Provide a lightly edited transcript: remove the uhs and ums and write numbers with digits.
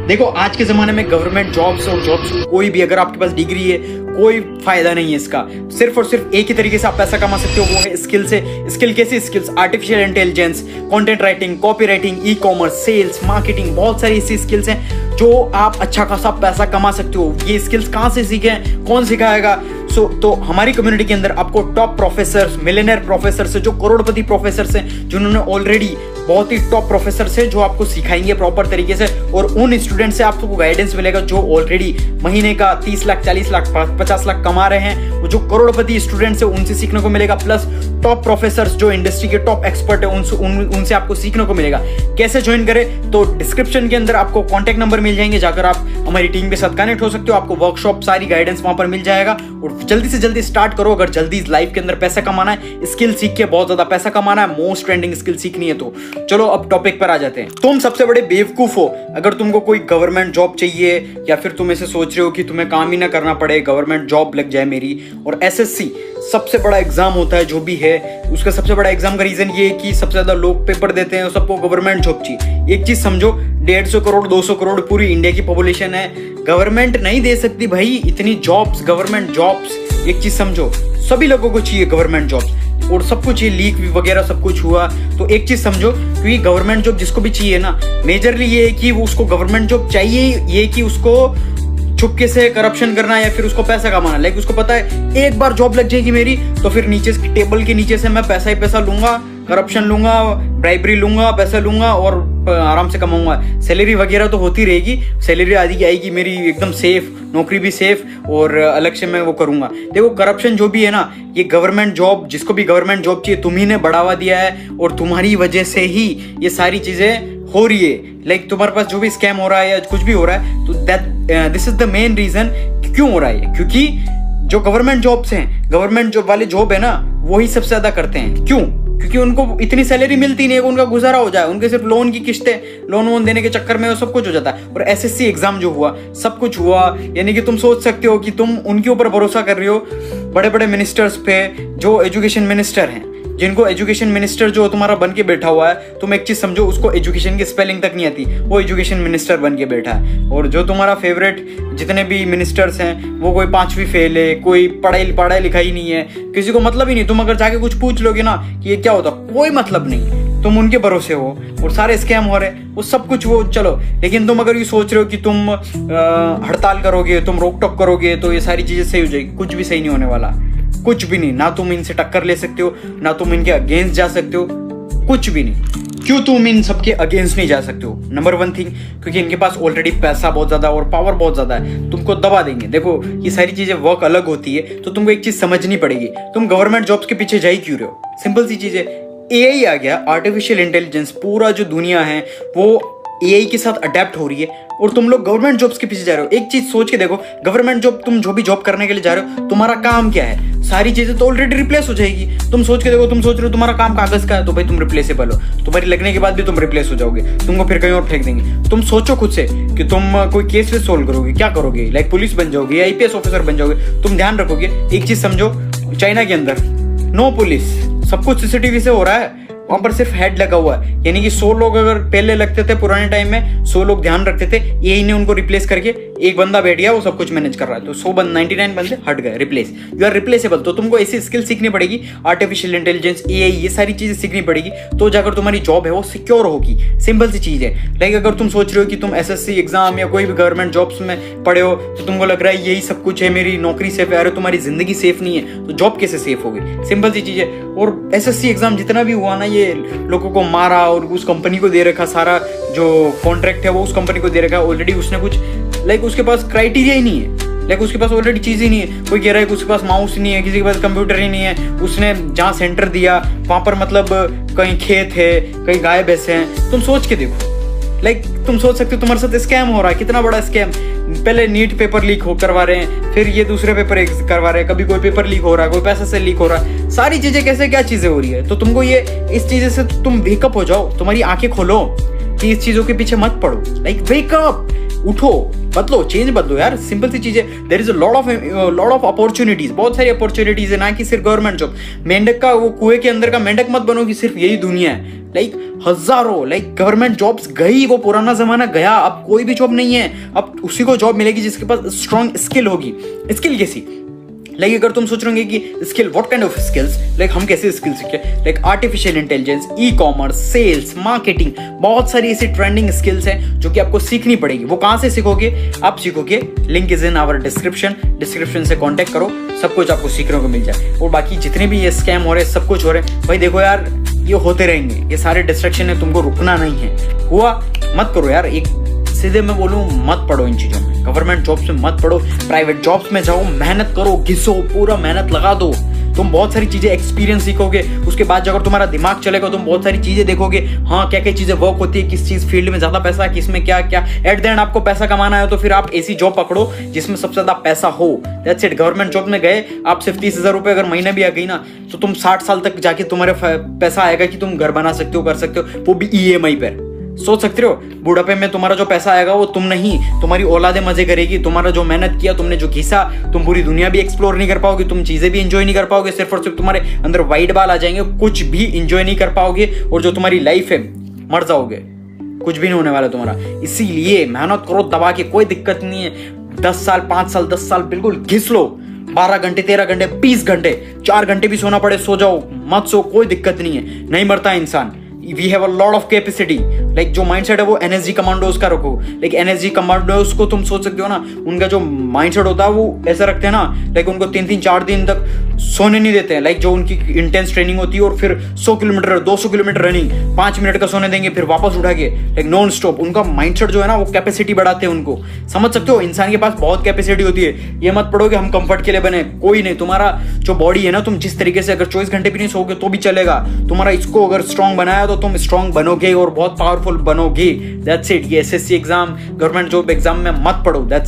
देखो आज के जमाने में गवर्नमेंट जॉब्स और जॉब्स कोई भी, अगर आपके पास डिग्री है कोई फायदा नहीं है इसका। सिर्फ और सिर्फ एक ही तरीके से आप पैसा कमा सकते हो, वो है स्किल से। स्किल कैसी skills? Artificial intelligence, content writing, copy writing, e commerce, sales, marketing, बहुत सारी ऐसी स्किल्स हैं जो आप अच्छा खासा पैसा कमा सकते हो। ये स्किल्स कहाँ से सीखे, कौन सिखाएगा? तो हमारी कम्युनिटी के अंदर आपको टॉप प्रोफेसर, मिलियनेयर प्रोफेसर से, जो करोड़पति प्रोफेसर से, जिन्होंने ऑलरेडी बहुत ही टॉप प्रोफेसर से, जो आपको सिखाएंगे प्रॉपर तरीके से। और उन स्टूडेंट से आपको गाइडेंस मिलेगा जो ऑलरेडी महीने का 30 लाख, 40 लाख, 50 लाख कमा रहे हैं। वो जो करोड़पति स्टूडेंट्स है उनसे सीखने को मिलेगा, प्लस टॉप प्रोफेसर जो इंडस्ट्री के टॉप एक्सपर्ट है उनसे आपको सीखने को मिलेगा। कैसे ज्वाइन करें? तो डिस्क्रिप्शन के अंदर आपको कॉन्टैक्ट नंबर मिल जाएंगे, जाकर आप हमारी टीम के साथ कनेक्ट हो सकते हो। आपको वर्कशॉप, सारी गाइडेंस वहां पर मिल जाएगा। और जल्दी से जल्दी स्टार्ट करो अगर जल्दी लाइफ के अंदर पैसा कमाना है, स्किल सीख के बहुत ज्यादा पैसा कमाना है, मोस्ट ट्रेंडिंग स्किल सीखनी है। तो चलो अब टॉपिक पर आ जाते हैं। तुम सबसे बड़े बेवकूफ हो अगर तुमको कोई गवर्नमेंट जॉब चाहिए, या फिर तुम ऐसे सोच रहे हो कि तुम्हें काम ही ना करना पड़े, गवर्नमेंट जॉब लग जाए मेरी। और एसएससी सबसे बड़ा एग्जाम होता है जो भी है, उसका सबसे बड़ा एग्जाम का रीजन ये है कि सबसे ज्यादा लोग पेपर देते हैं, सबको गवर्नमेंट जॉब चाहिए। एक चीज समझो, 150 करोड़ 200 करोड़ पूरी इंडिया की पॉपुलेशन है, गवर्नमेंट नहीं दे सकती भाई इतनी जॉब्स, गवर्नमेंट जॉब्स। एक चीज समझो, सभी लोगों को चाहिए गवर्नमेंट जॉब्स, और सब कुछ ये लीक वगैरह सब कुछ हुआ। तो एक चीज समझो, क्योंकि गवर्नमेंट जॉब जिसको भी चाहिए ना, मेजरली ये है कि वो उसको गवर्नमेंट जॉब चाहिए, ये कि उसको चुपके से करप्शन करना या फिर उसको पैसा कमाना। लाइक उसको पता है एक बार जॉब लग जाएगी मेरी तो फिर नीचे टेबल के नीचे से मैं पैसा ही पैसा लूंगा, करप्शन लूंगा, ब्राइबरी लूंगा, पैसा लूंगा और आराम से कमाऊंगा। सैलरी वगैरह तो होती रहेगी, सैलरी आदि आएगी मेरी एकदम सेफ, नौकरी भी सेफ, और अलग से मैं वो करूंगा। देखो करप्शन जो भी है ना, ये गवर्नमेंट जॉब, जिसको भी गवर्नमेंट जॉब चाहिए तुम्ही ने बढ़ावा दिया है, और तुम्हारी वजह से ही ये सारी चीजें हो रही है। लाइक तुम्हारे पास जो भी स्कैम हो रहा है या कुछ भी हो रहा है, तो this is the main reason क्यों हो रहा है। क्योंकि जो गवर्नमेंट जॉब्स हैं, गवर्नमेंट जॉब वाले जॉब है ना, वही सबसे ज्यादा करते हैं। क्यों? क्योंकि उनको इतनी सैलरी मिलती नहीं है, उनका गुजारा हो जाए, उनके सिर्फ लोन की किस्तें, लोन वोन देने के चक्कर में वो सब कुछ हो जाता है। और एसएससी एग्जाम जो हुआ, सब कुछ हुआ, यानी कि तुम सोच सकते हो कि तुम उनके ऊपर भरोसा कर रहे हो, बड़े बड़े मिनिस्टर्स पे, जो एजुकेशन मिनिस्टर हैं, जिनको एजुकेशन मिनिस्टर जो तुम्हारा बन के बैठा हुआ है। तुम एक चीज समझो, उसको एजुकेशन की स्पेलिंग तक नहीं आती, वो एजुकेशन मिनिस्टर बन के बैठा है। और जो तुम्हारा फेवरेट जितने भी मिनिस्टर्स हैं, वो कोई 5वीं फेल है, कोई पढ़ाई लिखाई नहीं है, किसी को मतलब ही नहीं। तुम अगर जाके कुछ पूछ लोगे ना कि ये क्या होता, कोई मतलब नहीं, तुम उनके भरोसे हो और सारे स्कैम हो रहे, वो सब कुछ वो चलो। लेकिन तुम अगर ये सोच रहे हो कि तुम हड़ताल करोगे, तुम रोक टोक करोगे, तो ये सारी चीजें सही हो जाएगी, कुछ भी सही नहीं होने वाला, कुछ भी नहीं। ना तुम इनसे टक्कर ले सकते हो, ना तुम इनके अगेंस्ट जा सकते हो, कुछ भी नहीं। क्यों तुम इन सबके अगेंस्ट नहीं जा सकते हो? नंबर 1 थिंग, क्योंकि इनके पास ऑलरेडी पैसा बहुत ज्यादा और पावर बहुत ज्यादा है, तुमको दबा देंगे। देखो ये सारी चीजें वर्क अलग होती है, तो तुमको एक चीज समझनी पड़ेगी, तुम गवर्नमेंट जॉब्स के पीछे जा ही क्यों रहे हो? सिंपल सी चीज है, एआई आ गया, आर्टिफिशियल इंटेलिजेंस, पूरा जो दुनिया है वो एआई के साथ अडेप्ट हो रही है, और तुम लोग गवर्नमेंट जॉब्स के पीछे जा रहे हो। एक चीज सोच के देखो, गवर्नमेंट जॉब, तुम जो भी जॉब करने के लिए जा रहे हो, तुम्हारा काम क्या है? सारी चीजें तो ऑलरेडी रिप्लेस हो जाएगी। तुम सोच के देखो, तुम सोच रहे हो तुम्हारा काम कागज का है, तो भाई तुम रिप्लेसेबल हो, तुम्हारी लगने के बाद भी तुम रिप्लेस हो जाओगे, तुमको फिर कहीं और फेंक देंगे। तुम सोचो खुद से कि तुम कोई केस वेस सोल्व करोगे, क्या करोगे? लाइक पुलिस बन जाओगे, आईपीएस ऑफिसर बन जाओगे, तुम ध्यान रखोगे। एक चीज समझो, चाइना के अंदर नो पुलिस, सब कुछ सीसीटीवी से हो रहा है, वहां पर सिर्फ हेड लगा हुआ है। यानी कि 100 लोग अगर पहले लगते थे पुराने टाइम में, 100 लोग ध्यान रखते थे, यही ने उनको रिप्लेस करके एक बंदा बैठ गया, वो सब कुछ मैनेज कर रहा है। तो 99 बंदे हट गए, रिप्लेस, यू आर रिप्लेसेबल। तो तुमको ऐसी स्किल सीखनी पड़ेगी, आर्टिफिशियल इंटेलिजेंस, एआई, ये सारी चीजें सीखनी पड़ेगी, तो जाकर तुम्हारी जॉब है वो सिक्योर होगी। सिंपल सी चीज है। लाइक अगर तुम सोच रहे हो कि तुम एसएससी एग्जाम या कोई भी गवर्नमेंट जॉब्स में पढ़े हो, तो तुमको लग रहा है यही सब कुछ है, मेरी नौकरी सेफ है, अरे तुम्हारी जिंदगी सेफ नहीं है, तो जॉब कैसे सेफ होगी? सिंपल सी चीज है। और एसएससी एग्जाम जितना भी हुआ ना, ये लोगों को मारा और उस कंपनी को दे रखा, सारा जो कॉन्ट्रैक्ट है वो उस कंपनी को दे रखा। ऑलरेडी उसने कुछ, लाइक उसके पास क्राइटेरिया ही नहीं है, लाइक उसके पास ऑलरेडी चीज ही नहीं है। कोई कह रहा है कि उसके पास माउस नहीं है, किसी के पास कंप्यूटर ही नहीं है, उसने जहाँ सेंटर दिया वहां पर मतलब कहीं खेत है, कहीं गाय भैंसे हैं। तुम सोच के देखो, लाइक तुम सोच सकते हो तुम्हारे साथ स्कैम हो रहा है, कितना बड़ा स्कैम। पहले नीट पेपर लीक करवा रहे हैं, फिर ये दूसरे पेपर करवा रहे हैं, कभी कोई पेपर लीक हो रहा है, कोई पैसे से लीक हो रहा है, सारी चीजें कैसे क्या चीजें हो रही है। तो तुमको ये इस चीजें से तुम वेकअप हो जाओ, तुम्हारी आंखें खोलो कि इस चीजों के पीछे मत पड़ो। लाइक वेकअप, उठो, बदलो, चेंज बदलो यार, सिंपल सी चीज है। There is a lot of opportunities, बहुत सारी अपॉर्चुनिटीज है, ना कि सिर्फ गवर्नमेंट जॉब। मेंढक का वो कुएं के अंदर का मेंढक मत बनो कि सिर्फ यही दुनिया है। लाइक हजारों लाइक गवर्नमेंट जॉब्स गई, वो पुराना जमाना गया, अब कोई भी जॉब नहीं है। अब उसी को जॉब मिलेगी जिसके पास स्ट्रॉन्ग स्किल होगी। स्किल कैसी? लाइक अगर तुम सोच रहे कि skill, what kind of skills, like हम कैसे स्किल सीखे, like artificial intelligence, e commerce, sales, marketing, बहुत सारी ऐसी ट्रेंडिंग स्किल्स हैं जो कि आपको सीखनी पड़ेगी। वो कहाँ से सीखोगे? आप सीखोगे, link is in our description से कांटेक्ट करो, सब कुछ आपको सीखने को मिल जाए। और बाकी जितने भी ये स्कैम हो रहे हैं, सब कुछ हो रहे हैं, भाई देखो यार ये होते रहेंगे, ये सारे डिस्ट्रैक्शन है, तुमको रुकना नहीं है। हुआ मत करो यार, एक सीधे मैं बोलूं मत पढ़ो इन चीजों में, गवर्नमेंट जॉब्स में मत पढ़ो, प्राइवेट जॉब्स में जाओ, मेहनत करो, घिसो, पूरा मेहनत लगा दो, तुम बहुत सारी चीजें एक्सपीरियंस सीखोगे। उसके बाद अगर तुम्हारा दिमाग चलेगा, तुम बहुत सारी चीजें देखोगे, हाँ क्या क्या चीजें वर्क होती है, किस चीज फील्ड में ज्यादा पैसा है, किस में क्या क्या। एट द एंड आपको पैसा कमाना है तो फिर आप ऐसी जॉब पकड़ो जिसमें सबसे ज्यादा पैसा हो। That's it. गवर्नमेंट जॉब में गए आप, सिर्फ 30,000 रुपए अगर महीने भी आ गई ना, तो तुम 60 साल तक जाके तुम्हारे पैसा आएगा कि तुम घर बना सकते हो, कर सकते हो, वो भी EMI पर। सोच सकते हो बुढ़ापे में तुम्हारा जो पैसा आएगा वो तुम नहीं, तुम्हारी औलादे मजे करेगी। तुम्हारा जो मेहनत किया, तुमने जो घिसा, तुम पूरी दुनिया भी एक्सप्लोर नहीं कर पाओगे, तुम चीजें भी एंजॉय नहीं कर पाओगे, सिर्फ और सिर्फ तुम्हारे अंदर वाइट बाल आ जाएंगे, कुछ भी एंजॉय नहीं कर पाओगे, और जो तुम्हारी लाइफ है मर जाओगे, कुछ भी नहीं होने वाला तुम्हारा। इसीलिए मेहनत करो दबा के, कोई दिक्कत नहीं है। 10 साल 5 साल 10 साल बिल्कुल घिस लो, 12 घंटे 13 घंटे 20 घंटे 4 घंटे भी सोना पड़े सो जाओ, मत सो, कोई दिक्कत नहीं है, नहीं मरता इंसान। We have a lot of capacity. Like जो माइंडसेट है वो NSG कमांडोज का रखो। लाइक NSG कमांडोज को तुम सोच सकते हो ना, उनका जो माइंडसेट होता है वो ऐसा रखते हैं ना, लाइक उनको 3-3 4 दिन तक सोने नहीं देते हैं। लाइक जो उनकी इंटेंस ट्रेनिंग होती है, और फिर 100 किलोमीटर 200 किलोमीटर रनिंग, 5 मिनट का सोने देंगे, फिर वापस उठा के, लाइक नॉन स्टॉप। उनका माइंडसेट जो है ना, वो कैपेसिटी बढ़ाते हैं उनको। समझ सकते हो, इंसान के पास बहुत कैपेसिटी होती है। ये मत पढ़ो कि हम कंफर्ट के लिए बने, कोई नहीं। तुम्हारा जो बॉडी है ना, तुम जिस तरीके से अगर 24 घंटे भी नहीं सोओगे तो भी चलेगा। तुम्हारा इसको अगर स्ट्रॉन्ग बनाया तो तुम स्ट्रॉन्ग बनोगे और बहुत पावरफुल बनोगे। That's it. ये SSC exam, government job exam में मत पढ़ो। दैट्स